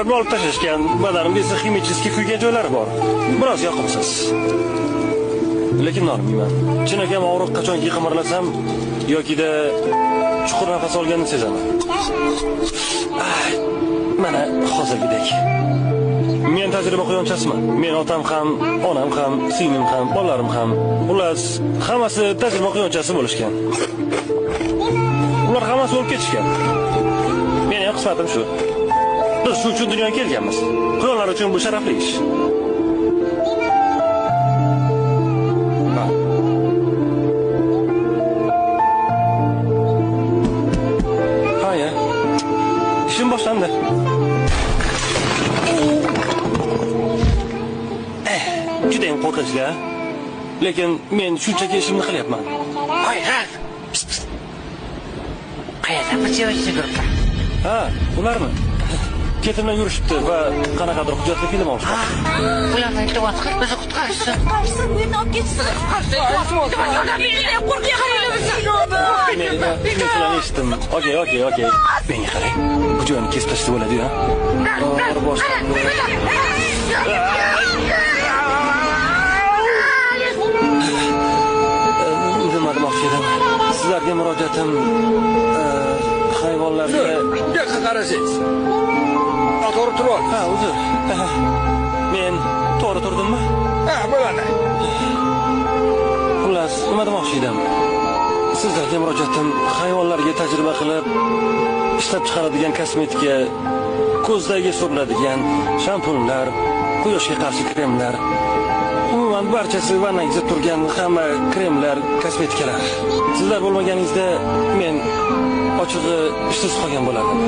chiqarib olib tashlashgan, badanimda esa ximichески kuygan joylari bor. Biroz yoqimsiz. Lekin nolmayman. Chinakam og'riq qachonki qimirlasam yokida chuqur nafas olganini sezaman. Mana hozirgidek. Men tajriba quyonchasiman. Men otam ham, onam ham, singlim ham, bolalarim ham, xullas, hammasi tajriba quyonchasi bo'lishgan. Ular hammasi o'lib ketishgan. Mening qismatim shu. Biz shu uchun dunyoga kelganmiz. Quyonlar uchun bu sharafli ish. Haya. İşim boshlandi. Juda ham qo'rqinchli. Lekin men shunchaki ishimni qilyapman. Voy, Ralf. Qayerda bir joyga kiribdi? Ha, ularmi? Ketimdan yurishibdi va qanaqadir hujjatli film olishdi. Ularni iltimos qilib bizni qutqarishsin. Qutqarishsin, meni olib ketsin. Yordam bering, qo'rqib qaraymiz. Men shuni eshitdim. Okey. Menga qarang. Bu joyni kesib tashlab bo'ladi-ku. Nima demoqchi edim? Sizlarga murojaatim hayvonlarga yo'q qarasangiz. To'g'ri turib. Ha, uzr. Men to'g'ri turdimmi? Ha, bo'ladi. Xullas, nima demoqchi edim? Sizlarga murojaatim hayvonlarga tajriba qilib ishlab chiqaradigan kosmetika, ko'zdagi suriladigan shampunlar, quyoshga qarshi kremlar, umuman barchasi vannangizda turgan hamma kremlar, kosmetikalar. Sizlar bo'lmaganingizda men ochig'i ishsiz qolgan bo'lardim.